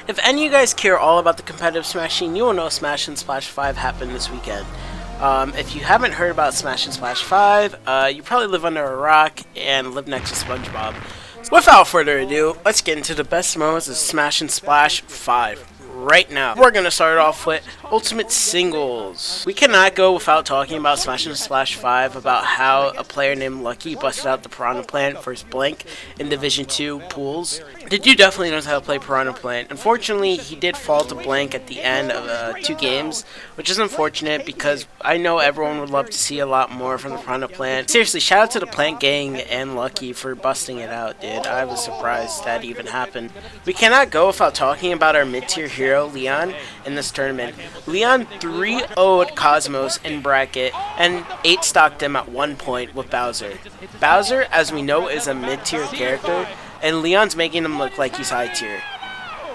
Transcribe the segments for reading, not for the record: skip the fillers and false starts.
If any of you guys care all about the competitive Smash scene, you will know Smash and Splash 5 happened this weekend. If you haven't heard about Smash and Splash 5, you probably live under a rock and live next to SpongeBob. Without further ado, let's get into the best moments of Smash and Splash 5. Right now, we're going to start off with Ultimate Singles. We cannot go without talking about Smash and Splash 5, about how a player named Lucky busted out the Piranha Plant for his Blank in Division 2 pools. The dude definitely knows how to play Piranha Plant. Unfortunately, he did fall to Blank at the end of 2 games, which is unfortunate because I know everyone would love to see a lot more from the Piranha Plant. Seriously, shout out to the Plant Gang and Lucky for busting it out, dude. I was surprised that even happened. We cannot go without talking about our mid-tier hero, Leon, in this tournament. Leon 3-0'd Cosmos in bracket and 8-stocked him at 1 point with Bowser. Bowser, as we know, is a mid-tier character, and Leon's making him look like he's high tier.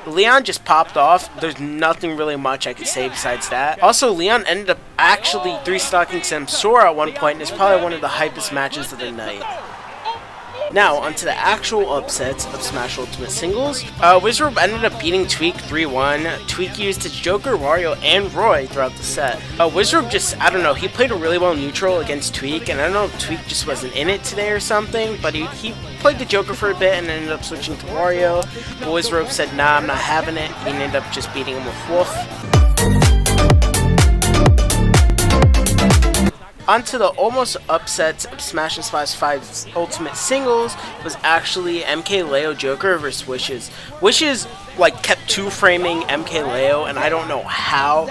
Leon just popped off. There's nothing really much I could say besides that. Also, Leon ended up actually 3-stocking Samsora at 1 point, and it's probably one of the hypest matches of the night. Now, onto the actual upsets of Smash Ultimate Singles. Wizrobe ended up beating Tweak 3-1. Tweak used his Joker, Wario, and Roy throughout the set. Wizrobe just, I don't know, he played a really well neutral against Tweak, and I don't know if Tweak just wasn't in it today or something, but he played the Joker for a bit and ended up switching to Wario. But Wizrobe said, nah, I'm not having it. He ended up just beating him with Wolf. Onto the almost upsets of Smash and Splash 5's Ultimate Singles was actually MKLeo Joker versus Wishes. Wishes kept 2-framing MKLeo, and I don't know how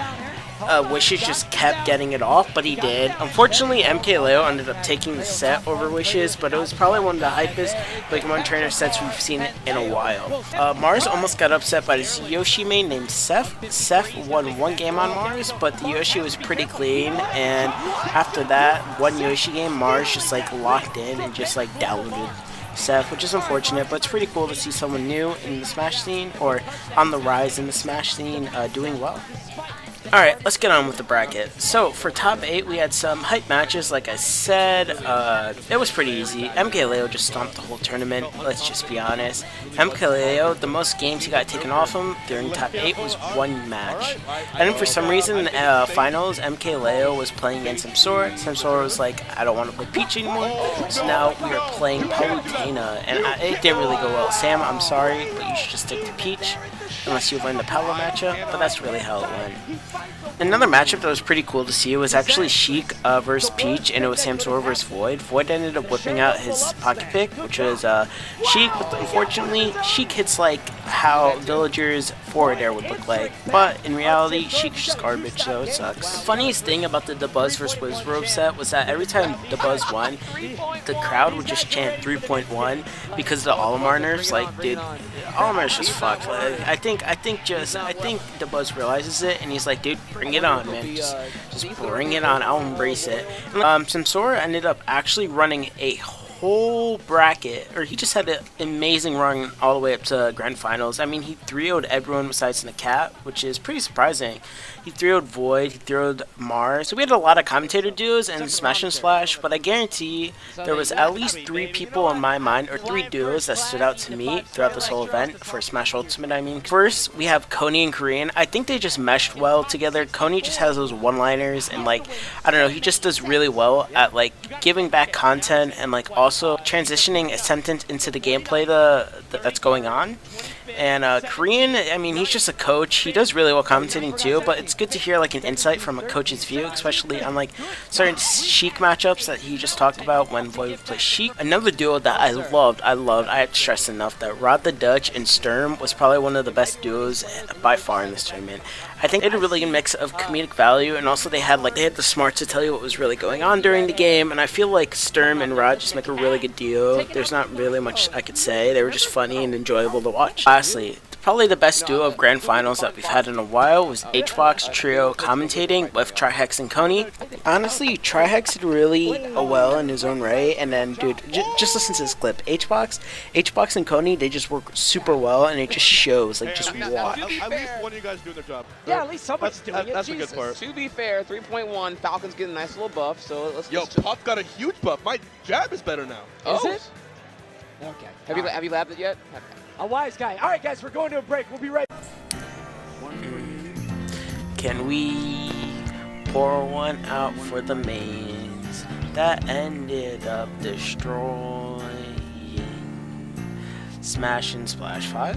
Wishes just kept getting it off, but he did. Unfortunately, MKLeo ended up taking the set over Wishes, but it was probably one of the hypest Pokemon trainer sets we've seen in a while. Mars almost got upset by this Yoshi main named Seth. Seth won 1 game on Mars, but the Yoshi was pretty clean, and after that one Yoshi game, Mars just locked in and just downloaded Seth, which is unfortunate, but it's pretty cool to see someone new in the Smash scene, or on the rise in the Smash scene, doing well. Alright, let's get on with the bracket. So, for top 8, we had some hype matches, like I said. It was pretty easy. MKLeo just stomped the whole tournament, let's just be honest. MKLeo, the most games he got taken off him during top 8 was 1 match. And then for some reason, finals, MKLeo was playing against Samsora. Samsora was like, I don't want to play Peach anymore. So now we are playing Palutena, and it didn't really go well. Sam, I'm sorry, but you should just stick to Peach, unless you learn the Palo matchup, but that's really how it went. Another matchup that was pretty cool to see was actually Sheik versus Peach, and it was Samsora versus Void. Void ended up whipping out his pocket pick, which was Sheik, but unfortunately, Sheik hits how Villager's forward air would look like. But in reality, Sheik's just garbage, so it sucks. Funniest thing about the Dabuz vs. Wizrobe set was that every time Dabuz won, the crowd would just chant 3.1 because of the Olimar nerfs. Dude, Olimar's just fucked. I think Dabuz realizes it, and he's like, dude, bring it on, man. Just bring it on. I'll embrace it. Samsora ended up actually running a whole bracket, or he just had an amazing run all the way up to grand finals. I mean, he 3-0'd everyone besides Nakat, which is pretty surprising. He 3-0'd Void, he 3-0'd Mars. So we had a lot of commentator duos in Smash and Splash, but I guarantee there was at least 3 people in my mind, or 3 duos that stood out to me throughout this whole event, for Smash Ultimate, I mean. First, we have Coney and Korean. I think they just meshed well together. Coney just has those one-liners, and I don't know, he just does really well at giving back content, and also transitioning a sentence into the gameplay that's going on. And Korean, I mean, he's just a coach. He does really well commentating too, but it's good to hear an insight from a coach's view, especially on certain Sheik matchups that he just talked about when Void would play Sheik. Another duo that I loved, I have to stress enough that Rod the Dutch and Sturm was probably one of the best duos by far in this tournament. I think they had a really good mix of comedic value, and also they had the smarts to tell you what was really going on during the game, and I feel like Sturm and Rod just make a really good duo. There's not really much I could say. They were just funny and enjoyable to watch. Lastly, probably the best duo of grand finals that we've had in a while was HBox Trio commentating with Trihex and Coney. Honestly, Trihex did really well in his own right, and then, dude, just listen to this clip. HBox and Coney, they just work super well, and it just shows. Just watch. At least one of you guys doing their job. Yeah, at least somebody's doing it. That's a good part. To be fair, 3.1, Falcon's getting a nice little buff, so let's Puff got a huge buff. My jab is better now. Is it? Okay. Have you labbed it yet? A wise guy. All right, guys, we're going to a break. We'll be right back. Can we pour one out for the mains that ended up destroying Smash and Splash 5?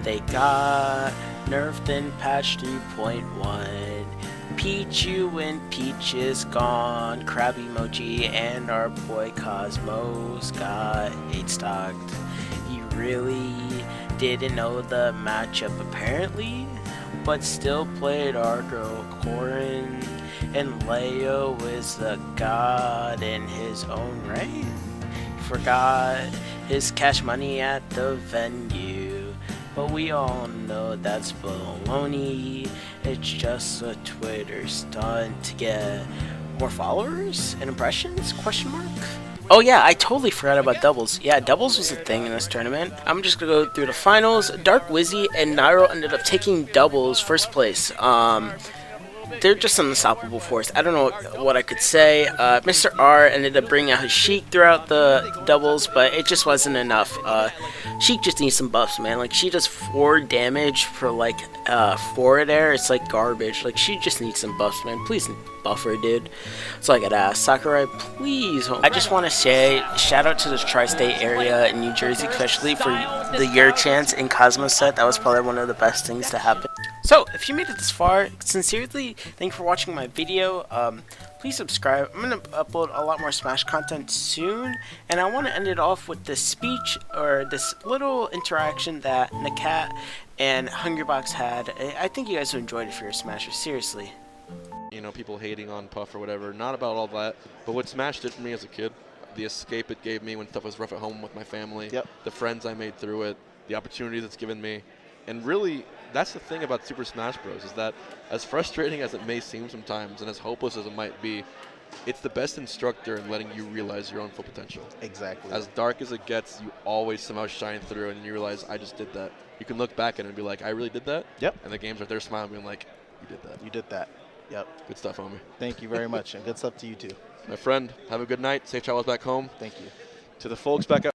They got nerfed in patch 3.1. Pichu and Peach is gone. Crab Emoji and our boy Cosmos got 8-stocked. You really didn't know the matchup apparently, but still played our girl Corrin, and Leo is a god in his own right. Forgot his cash money at the venue, but we all know that's baloney. It's just a Twitter stunt to get more followers and impressions? Question mark. Oh yeah, I totally forgot about doubles. Yeah, doubles was a thing in this tournament. I'm just gonna go through the finals. Dark Wizzy and Nairo ended up taking doubles first place. They're just an unstoppable force. I don't know what I could say. Mr. R ended up bringing out his Sheik throughout the doubles, but it just wasn't enough. Sheik just needs some buffs, man. Like, she does 4 damage for, like, forward air. It's, like, garbage. Like, she just needs some buffs, man. Please buff her, dude. That's all I gotta ask. Sakurai, please. I just want to say, shout out to the tri-state area in New Jersey, especially for the Your Chance in Cosmos set. That was probably one of the best things to happen. So, if you made it this far, sincerely, thank you for watching my video. Please subscribe. I'm going to upload a lot more Smash content soon, and I want to end it off with this speech, or this little interaction that Nakat and Hungrybox had. I think you guys will enjoy it if you're a Smasher, seriously. You know, people hating on Puff or whatever. Not about all that. But what Smash did for me as a kid, the escape it gave me when stuff was rough at home with my family, the friends I made through it, the opportunities it's given me. And really, that's the thing about Super Smash Bros. Is that as frustrating as it may seem sometimes and as hopeless as it might be, it's the best instructor in letting you realize your own full potential. Exactly. As dark as it gets, you always somehow shine through and you realize, I just did that. You can look back at it and be like, I really did that? Yep. And the game's right there smiling, being like, you did that. You did that. Yep. Good stuff, homie. Thank you very much, and good stuff to you too. My friend, have a good night. Safe travels back home. Thank you. To the folks back out.